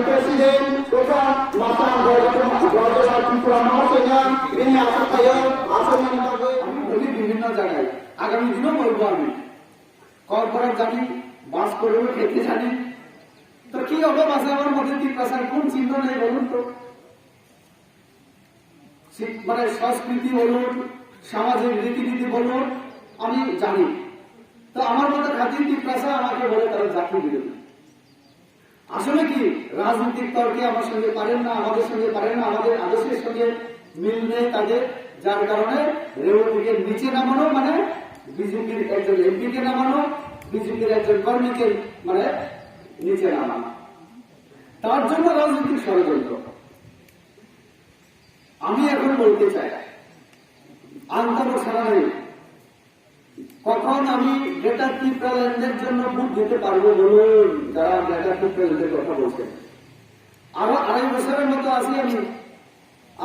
Presiden Kota Masa Gajah Tripura Mahasaya ini asal saya asal yang bagi বিভিন্ন জায়গায় আগামী দিনও বলবো আমি কর্পোরেট জানি বাস করবো খেতে জানি তো কি অভাব আছে আমার মধ্যে ত্রিপ্রাসার কোন চিহ্ন নেই বলুন তো মানে সংস্কৃতি বলুন সামাজিক রীতিনীতি বলুন আমি জানি তো আমার মধ্যে খাতির ত্রিপ্রাসা আমাকে বলে তারা জাতি বিরোধী আসলে কি রাজনৈতিক তর্কে আমার সঙ্গে পারেন না আমাদের সঙ্গে পারেন না আমাদের আদর্শের সঙ্গে মিল নেই তাদের যার কারণে রেল থেকে নিচে নামানো মানে বিজেপির একজন এমপিকে নামানো বিজেপির একজন কর্মীকে মানে নিচে নামানো তার জন্য রাজনৈতিক ষড়যন্ত্র আমি এখন বলতে চাই আন্তর্জাতিক ছাড়া নেই কখন আমি গ্রেটার ত্রিপুরাল্যান্ডের জন্য ভোট দিতে পারবো বলুন যারা গ্রেটার ত্রিপুরাল্যান্ডের কথা বলছেন আরো 2.5 বছরের মতো আছি আমি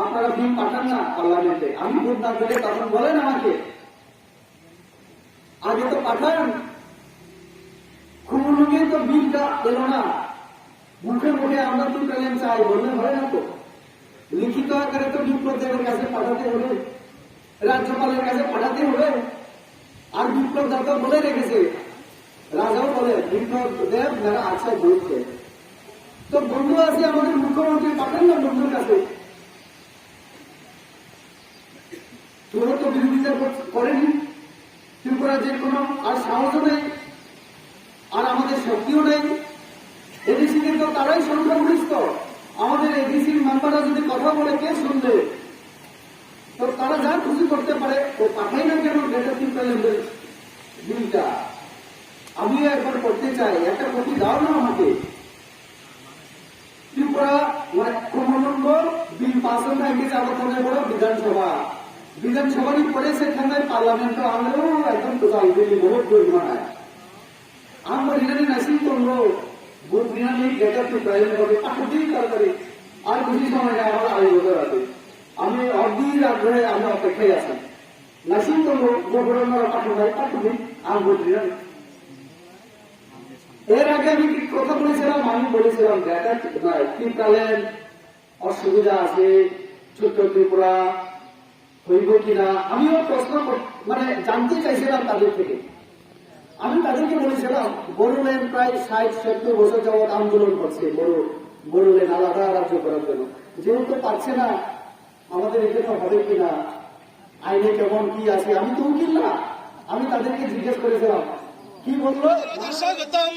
আপনারা বিল পাঠান না পার্লামেন্টে আমি ভোট না দিলে তখন বলেন আমাকে আগে তো পাঠান খুবুলুকে তো বিলটা এলো না মুখে মুখে আমরা ত্রিপুরাল্যান্ড চাই বললে হয় না তো লিখিত আকারে তো বিপ্লবদের কাছে পাঠাতে হবে রাজ্যপালের কাছে পাঠাতে হবে আর বিপ্লব দাতা বলে রেখেছে রাজাও বলে বিপ্লব দেব যারা আছে বলছে তো বন্ধু আছে আমাদের মুখ্যমন্ত্রী পাঠান না বন্ধুর কাছে তোরা তো বিরোধিতা করেনি ত্রিপুরা যে কোনো আর সাহসও নেই আর আমাদের শক্তিও নেই এডিসিকে তো তারাই সংখ্যাগরিষ্ঠ আমাদের এডিসির মেম্বাররা যদি কথা বলে কে শুনবে তো তারা যা খুশি করতে পারে ও পাঠাই না কেন গ্রেটার ত্রিপুরাল্যান্ডের বিলটা আমিও একবার করতে চাই একটা কপি দাও না আমাকে ত্রিপুরা মানে ক্রমান্বয় বিল পাস হয়ে গেছে আমার বড় বিধানসভারই পরে সেখানে পার্লামেন্ট আমলেও একদম টোটাল দিল্লি বহুত পরিমাণ হয় আমরা এখানে নাসি করলো ভোট দিনানি গ্রেটার ত্রিপুরাল্যান্ড হবে পাঠাতেই তাড়াতাড়ি আর বেশি সময় নেই আমার 2.5 বছর আছে আমি অধীর আগ্রহে আমি অপেক্ষায় আছি নাসিম তো গভর্নর পাঠাবে আমি বলছি এর আগে আমি কথা বলেছিলাম আমি বলেছিলাম ত্রিপুরাল্যান্ড অসুবিধা আছে ছোট্ট ত্রিপুরা হইব কিনা আমিও প্রশ্ন মানে জানতে চাইছিলাম তাদের থেকে আমি তাদেরকে বলেছিলাম বড়োল্যান্ড প্রায় 60-70 বছর যাবৎ আন্দোলন করছে বড়োল্যান্ড আলাদা রাজ্য করার জন্য যেহেতু পারছে না আমাদের এখানে হবে কিনা আইনে কেমন কি আছে আমি তো উকিল না আমি তাদেরকে জিজ্ঞেস করেছিলাম কি বললো স্বাগতম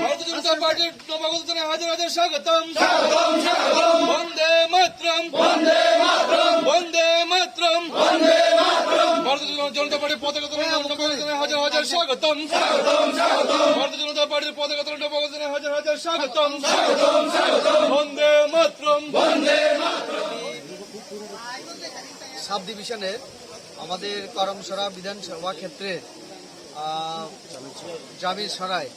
ভারতীয় জনতা পার্টির নবাগতজনে হাজার হাজার স্বাগতম বন্দে মাতরম বন্দে মাতরম বন্দে মাতরম বন্দে মাতরম ভারতীয় জনতা পার্টির পতাকা তোলা নবাগতজনে হাজার হাজার স্বাগতম ভারতীয় জনতা পার্টির পতাকা তোলা নবাগতজনে হাজার হাজার স্বাগতম বন্দে মাতরম বন্দে মাতরম সাব ডিভিশনের আমাদের করমসরা বিধানসভা ক্ষেত্রে জামির সরাই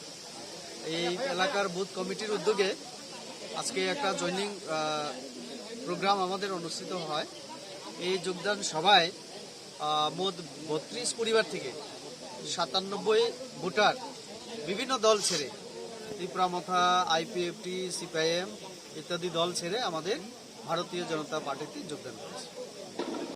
এই এলাকার বুথ কমিটির উদ্যোগে আজকে একটা জয়নিং প্রোগ্রাম আমাদের অনুষ্ঠিত হয় এই যোগদান সভায় মোট 32 পরিবার থেকে 97 ভোটার বিভিন্ন দল ছেড়ে ত্রিপুরা মথা আইপিএফটি সিপিআইএম ইত্যাদি দল ছেড়ে আমাদের ভারতীয় জনতা পার্টিতে যোগদান করেছে।